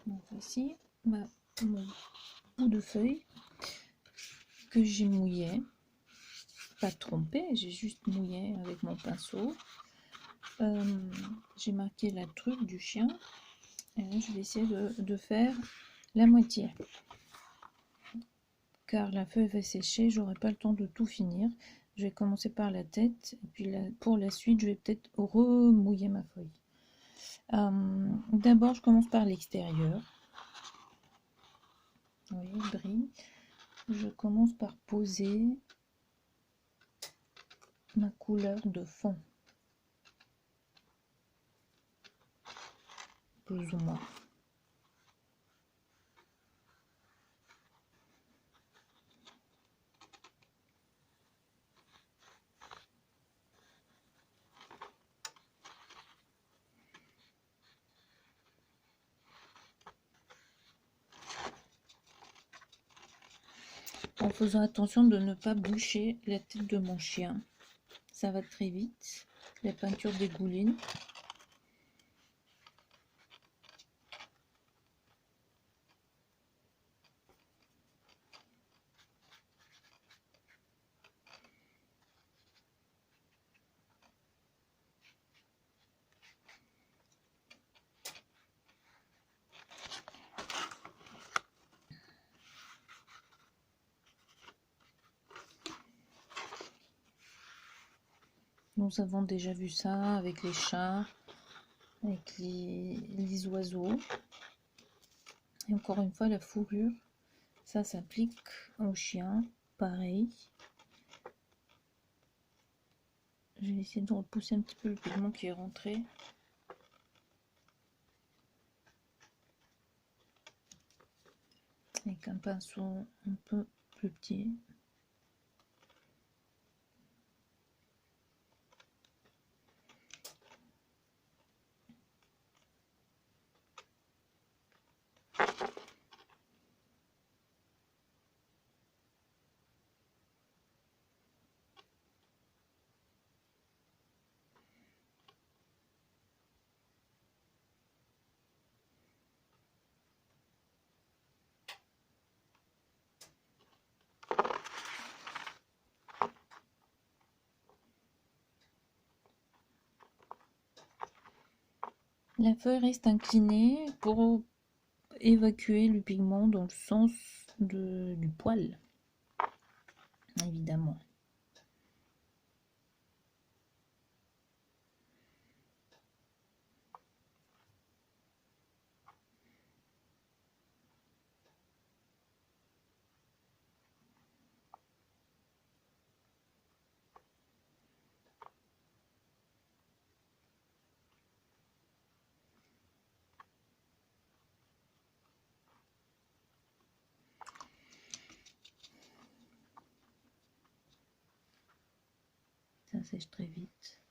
Donc voici mon bout de feuille que j'ai mouillé, pas trompé, j'ai juste mouillé avec mon pinceau. J'ai marqué la truc du chien et là, je vais essayer de faire la moitié, car la feuille va sécher, j'aurai pas le temps de tout finir. Je vais commencer par la tête et puis pour la suite je vais peut-être remouiller ma feuille. D'abord je commence par l'extérieur. Vous voyez, il brille. Je commence par poser ma couleur de fond, plus ou moins. En faisant attention de ne pas boucher la tête de mon chien. Ça va très vite, la peinture dégouline. Nous avons déjà vu ça avec les chats, avec les oiseaux. Et encore une fois, la fourrure, ça s'applique aux chiens, pareil. Je vais essayer de repousser un petit peu le pigment qui est rentré. Avec un pinceau un peu plus petit. La feuille reste inclinée pour évacuer le pigment dans le sens du poil, évidemment. Ça sèche très vite.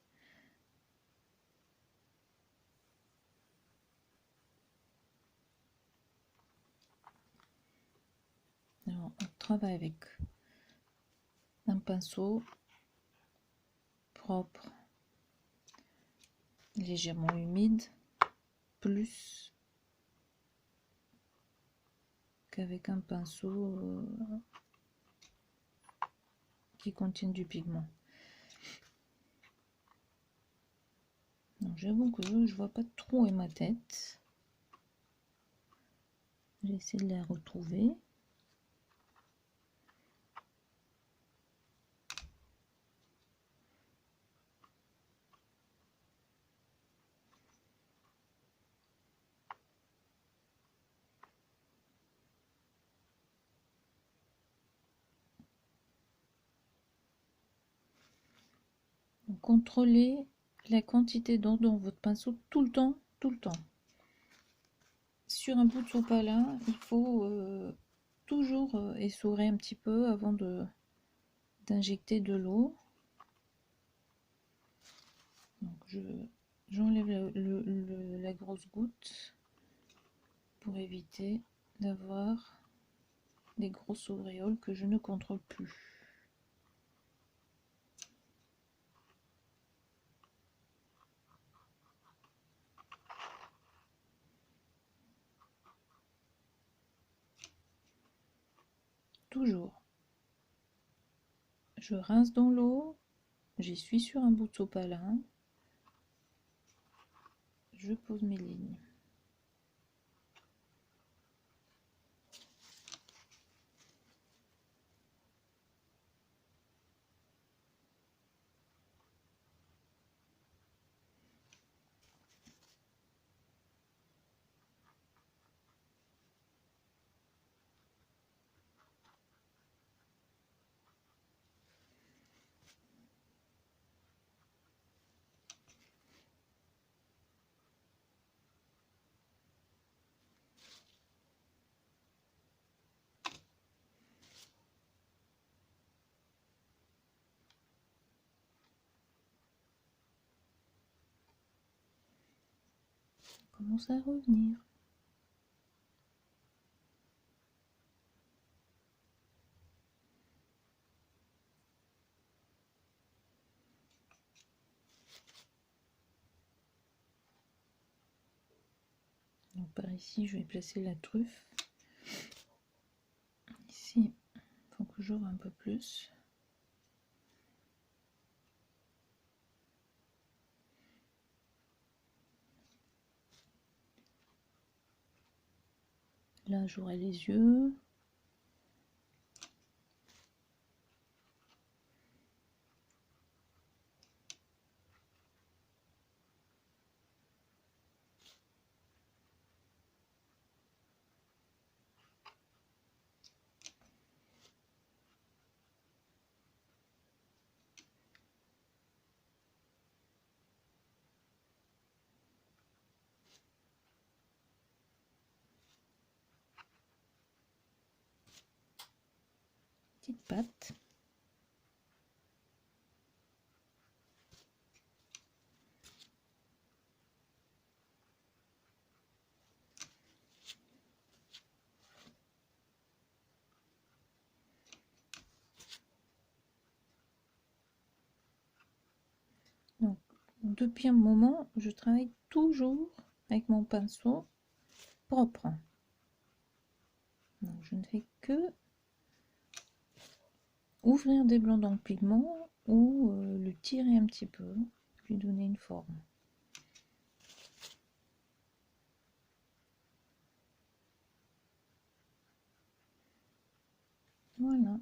Alors, on travaille avec un pinceau propre, légèrement humide, plus qu'avec un pinceau qui contient du pigment. J'avoue que je vois pas trop ma tête. J'essaie de la retrouver. Contrôlez la quantité d'eau dans votre pinceau tout le temps, tout le temps. Sur un bout de sopalin, il faut toujours essorer un petit peu avant d'injecter de l'eau. Donc j'enlève la grosse goutte pour éviter d'avoir des grosses auréoles que je ne contrôle plus. toujours. Je rince dans l'eau, j'essuie sur un bout de sopalin, je pose mes lignes. Commence à revenir. Donc par ici, je vais placer la truffe. Ici, il faut que j'ouvre un peu plus. Là, j'aurai les yeux. Petite patte. Donc, depuis un moment, je travaille toujours avec mon pinceau propre. Donc, je ne fais que ouvrir des blancs dans le pigment ou le tirer un petit peu, lui donner une forme. Voilà.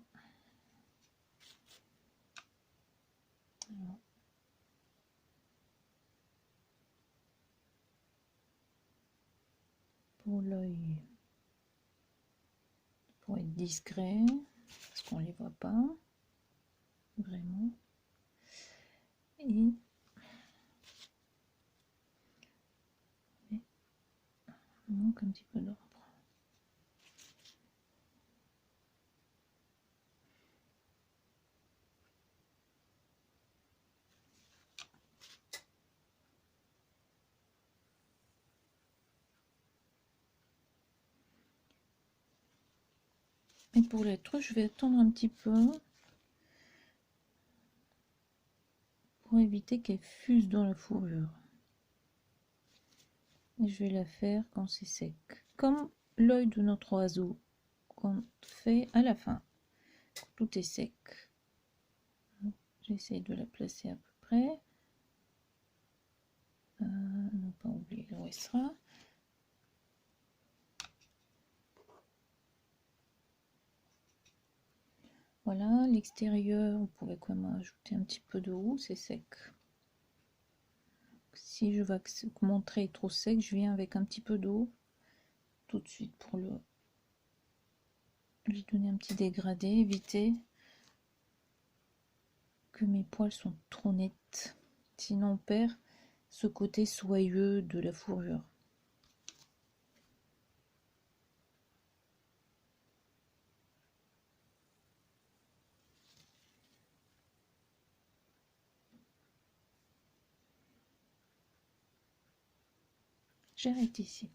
Alors, pour l'œil, pour être discret, parce qu'on ne les voit pas vraiment. Et il manque un petit peu d'ordre. Et pour les trucs, je vais attendre un petit peu pour éviter qu'elle fuse dans la fourrure. Et je vais la faire quand c'est sec. Comme l'œil de notre oiseau qu'on fait à la fin. Quand tout est sec. J'essaie de la placer à peu près. Ne pas oublier le restera. Voilà, l'extérieur, on pourrait quand même ajouter un petit peu de roux, c'est sec. Si je vois que mon trait est trop sec, je viens avec un petit peu d'eau tout de suite pour lui donner un petit dégradé, éviter que mes poils sont trop nets. Sinon on perd ce côté soyeux de la fourrure. J'arrête ici.